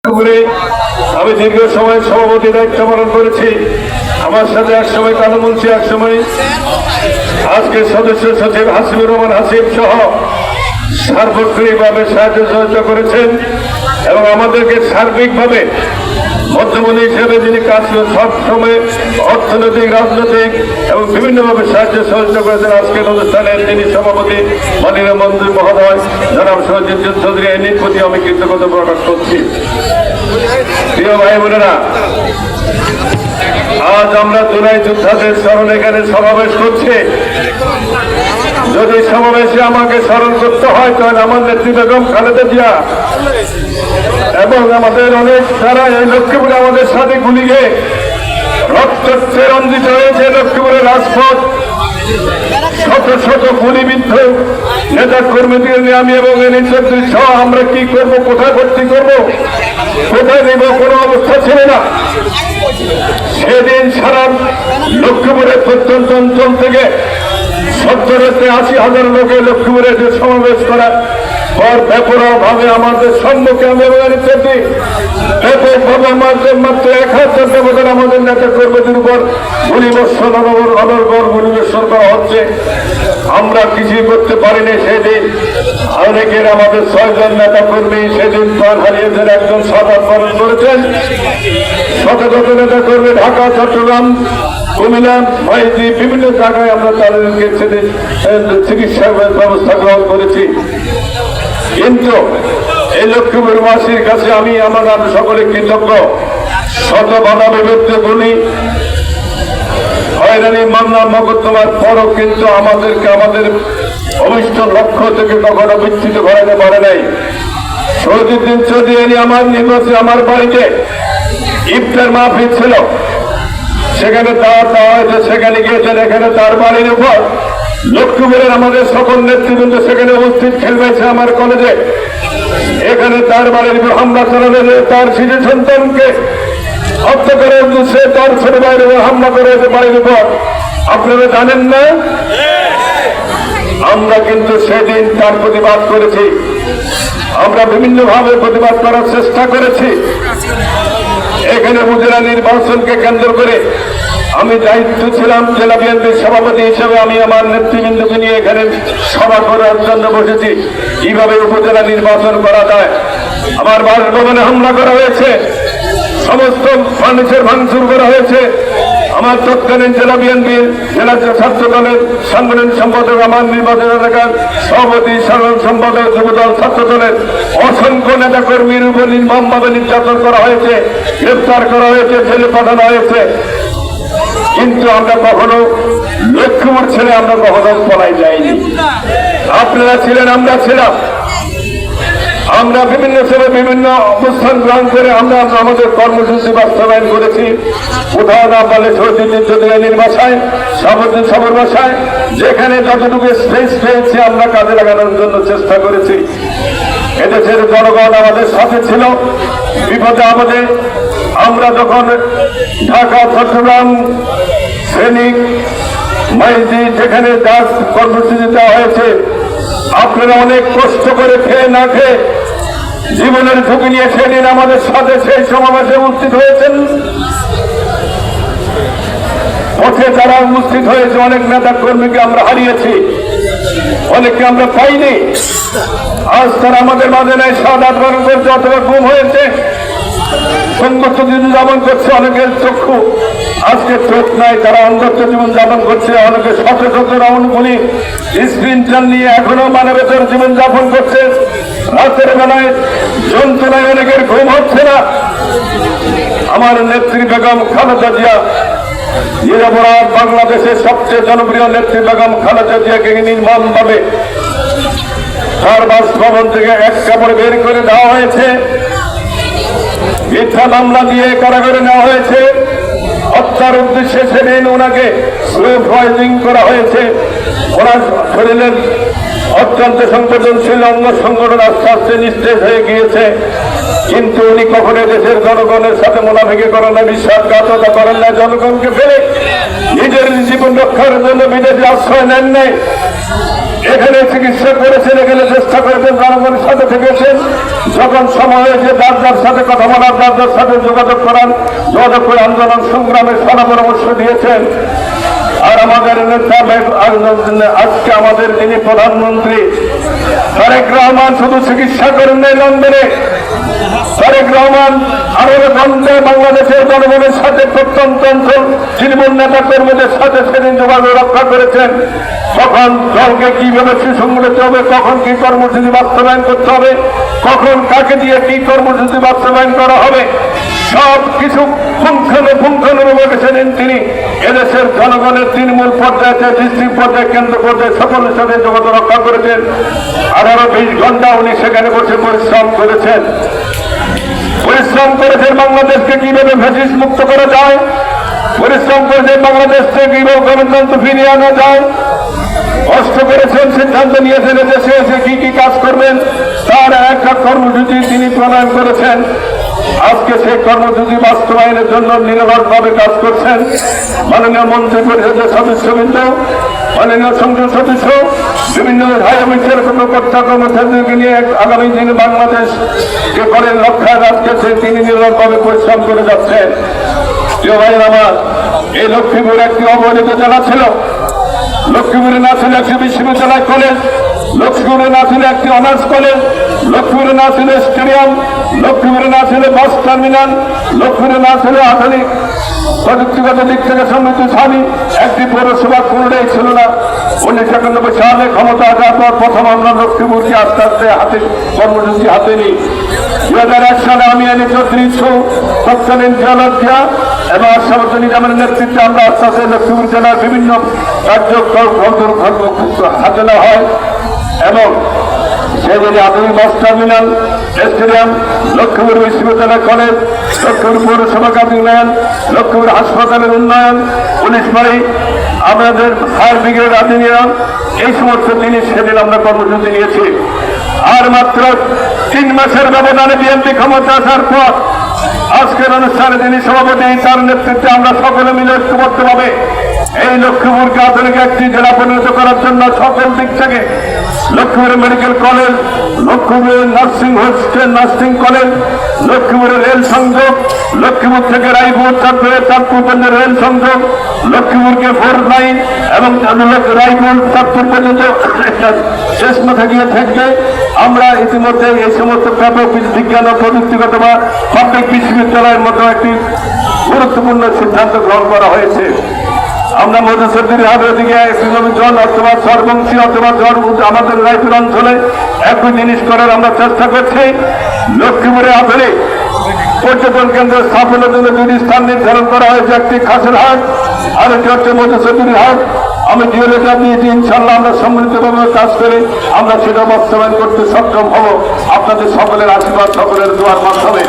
আমি দীর্ঘ সময় সভাপতি দায়িত্ব পালন করেছি। আমার সাথে এক সময় কানুমুন্সি, এক সময় আজকে সদস্য সচিব হাসিবুর রহমান হাসিব সহ সার্বক্ষণিকভাবে সাহায্য সহযোগিতা করেছেন এবং আমাদেরকে সার্বিকভাবে মধ্যমণি হিসেবে যিনি কাজ সব সময় অর্থনৈতিক, রাজনৈতিক এবং বিভিন্নভাবে সাহায্য সহযোগিতা করেছেন। আজকের অনুষ্ঠানের যিনি সভাপতি মাননীয় মন্ত্রী মহোদয় জনাব সজিদ চৌধুরী, এর প্রতি আমি কৃতজ্ঞতা প্রকাশ করছি। প্রিয় ভাই বোনেরা, আজ আমরা জুলাই যোদ্ধাদের স্মরণে এখানে সমাবেশ করছি। যদি সমাবেশে আমাকে স্মরণ করতে হয় তাহলে আমার নেত্রী বেগম খালেদা জিয়া এবং আমাদের অনেক তারা এই লক্ষ্মীপুরে আমাদের সাথে গুলি খেয়ে রক্তে রঞ্জিত হয়েছে। লক্ষ্মীপুরের রাজপথ শত শত গুলিবিদ্ধ নেতা কর্মীদের নিয়ে আমি এবং নেতৃত্ব সহ আমরা কি করব, কোথায় ভর্তি করব, কোথায় নেব, কোনো অবস্থা ছিল না। সেদিন সারা লক্ষ্মীপুরের প্রত্যন্ত অঞ্চল থেকে 70-80,000 লোকের লক্ষ্মীপুরে যে সমাবেশ করা পর ব্যাপকভাবে আমাদের সম্মুখে আমি ব্যাপকভাবে আমাদের মাত্র 1000 ব্যবধান আমাদের নেতা কর্মীদের উপর গুলিবর্ষণ, অনর্গল গুলিবর্ষণ করা হচ্ছে। আমরা কিছুই করতে পারিনি। সেদিন অনেকের আমাদের 6 জন নেতা কর্মী সেদিন প্রাণ হারিয়েছেন, একজন সাদা পালন করেছেন। শত শত নেতা কর্মী ঢাকা, চট্টগ্রাম, কুমিল্লা, মাইজি বিভিন্ন জায়গায় আমরা তাদেরকে চিকিৎসা ব্যবস্থা গ্রহণ করেছি। কিন্তু এই লক্ষ্মীপুরবাসীর কাছে আমি সকলে কৃতজ্ঞ। শত বাধা বিপত্তি গুলি, হয়রানি, মামলা, মকদ্দমার পরও কিন্তু আমাদেরকে আমাদের অভিষ্ট লক্ষ্য থেকে কখনো বিচ্ছিন্ন করাতে পারে নাই। শহীদুদ্দিন চৌধুরী আমার নির্বাচনে আমার বাড়িতে ইফতার মাহফিল ছিল, সেখানে দাওয়াত দেওয়া হয়েছে, সেখানে গিয়েছেন। এখানে তার বাড়ির উপর লক্ষ্মীপুরের আমাদের সকল নেতৃবৃন্দ সেখানে উপস্থিত খেলবেছে আমার কলেজে। এখানে তার বাড়ির উপর হামলা চালানো, তার শিশু সন্তানকে হত্যা করে সে তার ছোট ভাইয়ের উপর হামলা করেছে বাড়ির উপর। আপনারা জানেন না? আমরা কিন্তু সেদিন তার প্রতিবাদ করেছি। আমরা বিভিন্নভাবে প্রতিবাদ করার চেষ্টা করেছি। এখানে উপজেলা নির্বাচনকে কেন্দ্র করে আমি দায়িত্ব ছিলাম জেলা বিএনপির সভাপতি হিসেবে। আমি আমার নেতৃবৃন্দকে নিয়ে এখানে সভা করার জন্য বসেছি, কিভাবে উপজেলা নির্বাচন করা যায়। আমার বাসভবনে হামলা করা হয়েছে, সমস্ত ফার্নিচার ভাঙচুর করা হয়েছে। আমার তৎকালীন জেলা বিএনপির জেলা ছাত্র দলের সাংগঠনিক সম্পাদক, আমার নির্বাচন এলাকার সভাপতি, সাধারণ সম্পাদক, যুবদল, ছাত্র দলের অসংখ্য নেতা কর্মীর উপর নির্মমভাবে নির্যাতন করা হয়েছে, গ্রেফতার করা হয়েছে, জেলে পাঠানো হয়েছে। কিন্তু আমরা কখনো লক্ষ্মীপুর ছেড়ে আমরা কখনো পলাই যাইনি। আপনারা ছিলেন, আমরা ছিলাম। আমরা বিভিন্ন সময় বিভিন্ন অবস্থান গ্রহণ করে আমরা আমাদের কর্মসূচি বাস্তবায়ন করেছি। কোথাও না পারলে শহীদুদ্দিন চৌধুরীর বাসায়, সাবুদ্দিন সবর বাসায়, যেখানে যতটুকু স্পেস পেয়েছি আমরা কাজে লাগানোর জন্য চেষ্টা করেছি। এদেশের জনগণ আমাদের সাথে ছিল বিপদে আমাদের। আমরা যখন ঢাকা, চট্টগ্রাম, ফেনী, মাইজি যেখানে কাজ কর্মসূচি দেওয়া হয়েছে, আপনারা অনেক কষ্ট করে খেয়ে না খেয়ে জীবনের ঝুঁকি নিয়ে সেদিন আমাদের সাথে সেই সমাবেশে উপস্থিত হয়েছেন। পথে যারা উপস্থিত হয়েছে, অনেক নেতা কর্মীকে আমরা হারিয়েছি, অনেককে আমরা পাইনি। আজ তারা আমাদের মাঝে নেই, শাহাদাত বরণ করছে অথবা গুম হয়েছে, সংঘর্ষ জীবন যাপন করছে। অনেকের চক্ষু আজকে চোখ নাই, তারা অন্ধত্ব জীবন যাপন করছে। অনেকে শত শত রাউন্ডগুলি স্ক্রিন নিয়ে এখনো মানবেতর জীবন যাপন করছে। রাতের বেলায় যন্ত্রণায় অনেকের ঘুম হচ্ছে না। আমার নেত্রী বেগম খালেদা জিয়া, নিরপরাধ বাংলাদেশের সবচেয়ে জনপ্রিয় নেত্রী বেগম খালেদা জিয়াকে নির্মমভাবে তার বাসভবন থেকে এক কাপড়ে বের করে দেওয়া হয়েছে, মিথ্যা মামলা দিয়ে কারাগারে নেওয়া হয়েছে। হত্যার উদ্দেশ্যে সেদিন ওনাকে স্লো পয়জনিং করা হয়েছে। ওনার শরীরের অত্যন্ত সংবেদনশীল অঙ্গ সংগঠন আস্তে আস্তে নিস্তেজ হয়ে গিয়েছে। কিন্তু উনি কখনো দেশের জনগণের সাথে মোনাফিকি করেন না, বিশ্বাসঘাতকতা করেন না। জনগণকে ফেলে নিজের জীবন রক্ষার জন্য বিদেশে আশ্রয় নেন নাই। এখানে চিকিৎসা করেছেন, এখানে চেষ্টা করেছেন, জনগণের সাথে থেকেছেন। যখন সময় হয়েছে যার যার সাথে কথা বলার, যার যার সাথে যোগাযোগ করে আন্দোলন সংগ্রামে সলা পরামর্শ দিয়েছেন। আর আমাদের নেতা আজকে আমাদের যিনি প্রধানমন্ত্রী তারেক রহমান শুধু চিকিৎসা করেন নাই লন্ডনে, তারেক রহমান আরো গন্ধে বাংলাদেশের জনগণের সাথে প্রত্যন্ত অঞ্চল তৃণমূল নেতা কর্মীদের সাথে সেদিন যোগাযোগ রক্ষা করেছেন। কখন দলকে কিভাবে সুসংগঠিত হবে, কখন কি কর্মসূচি বাস্তবায়ন করতে হবে, কখন কাকে দিয়ে কি কর্মসূচি বাস্তবায়ন করা হবে, সব কিছু পুঙ্খানুপুঙ্খানুরূপে সেদিন তিনি এদেশের জনগণের তৃণমূল পর্যায়ে, ডিস্ট্রিক্ট পর্যায়ে, কেন্দ্র পর্যায়ে সকলের সাথে যোগাযোগ রক্ষা করেছেন। 18-20 ঘন্টা উনি সেখানে বসে পরিশ্রম করেছেন। বাংলাদেশকে কিভাবে ফ্যাসিস্ট মুক্ত করা যায়, পরিশ্রম করেছেন বাংলাদেশকে কিভাবে গণতন্ত্র ফিরিয়ে আনা যায়, কষ্ট করেছেন, সিদ্ধান্ত নিয়েছেন দেশে এসে কি কি কাজ করবেন তার একটা কর্মসূচি তিনি প্রণয়ন করেছেন। আজকে সেই কর্মসূচি বাস্তবায়নের জন্য নিরলসভাবে কাজ করছেন মাননীয় মন্ত্রী পরিষদের সদস্যবৃন্দ, মাননীয় সংসদ সদস্য, বিভিন্ন হাইকমিশনের কর্মকর্তা কর্মচারীদেরকে নিয়ে আগামী দিনে বাংলাদেশকে করেন রক্ষায় রাখতে তিনি নিরলসভাবে পরিশ্রম করে যাচ্ছেন। প্রিয় ভাই আমার, এই লক্ষ্মীপুর একটি অবহেলিত জেলা ছিল। লক্ষ্মীপুরে না ছিল একটি বিশ্ববিদ্যালয় কলেজ, লক্ষ্মীপুরে না ছিল একটি অনার্স কলেজ, লক্ষ্মীপুরে না ছিল স্টেডিয়াম, লক্ষ্মীপুরে না ছিল বাস টার্মিনাল, লক্ষ্মীপুরে না ছিল আধুনিক প্রযুক্তিগত দিক থেকে সমৃদ্ধশালী একটি পৌরসভা কোনটাই ছিল না। 1991 সালে ক্ষমতা আসার পর প্রথম আমরা লক্ষ্মীপুরকে আস্তে আস্তে হাতে কর্মসূচি হাতে নিই। 2001 সালে আমি এনে চৌধুরী তৎকালীন জেলাধ্যা এবং আশরাফুল নিজামের নেতৃত্বে আমরা আস্তে আস্তে লক্ষ্মীপুর জেলার বিভিন্ন কার্যক্রম হাতে নেওয়া হয় এবং সেগুলি আধুনিক বাস টার্মিনাল, স্টেডিয়াম, লক্ষ্মীপুর বিশ্ববিদ্যালয় কলেজ, লক্ষ্মীপুর পৌরসভা কাজ উন্নয়ন, লক্ষ্মীপুর হাসপাতালের উন্নয়ন, পুলিশ বাড়ি, আমাদের ফায়ার ব্রিগেড আধিনিয়ম, এই সমস্ত জিনিস সেদিন আমরা কর্মসূচি নিয়েছি। আর মাত্র 3 মাসের ব্যবধানে বিএনপি ক্ষমতা আসার পর আজকের অনুষ্ঠানে যিনি সভাপতি, তার নেতৃত্বে আমরা সকলে মিলে ঐক্যবদ্ধভাবে এই লক্ষ্মীপুরকে আধুনিক একটি জেলা পরিণত করার জন্য সকল দিক থেকে লক্ষ্মীপুরের মেডিকেল কলেজ, লক্ষ্মীপুরের নার্সিং কলেজ, লক্ষ্মীপুরের রেল সংযোগ, লক্ষ্মীপুর থেকে রায়পুর চাঁদপুর পর্যন্ত রেল সংযোগ, লক্ষ্মীপুরকে 4 লাইন এবং রায়পুর চাঁদপুর পর্যন্ত শেষ মাথা গিয়ে থাকবে। আমরা ইতিমধ্যে এই সমস্ত ব্যাপক বিজ্ঞান ও প্রযুক্তিগত বা পাবলিক বিশ্ববিদ্যালয়ের মতো একটি গুরুত্বপূর্ণ সিদ্ধান্ত গ্রহণ করা হয়েছে। আমরা মধুসূদন হাটের দিকে জন অথবা সর্বংশী অথবা জন আমাদের রায়পুর অঞ্চলে একই জিনিস করার আমরা চেষ্টা করছি। লক্ষ্মীপুরে আধুনিক পর্যটন কেন্দ্র স্থাপনের জন্য 2টি স্থান নির্ধারণ করা হয়েছে, একটি খাসেরহাট আর একটি হচ্ছে মধুসূদন হাট। আমি ডিওলেটা দিয়েছি, ইনশাল্লাহ আমরা সম্মিলিতভাবে কাজ করে আমরা সেটা বাস্তবায়ন করতে সক্ষম হব আপনাদের সকলের আশীর্বাদ, সকলের দোয়ার মাধ্যমে।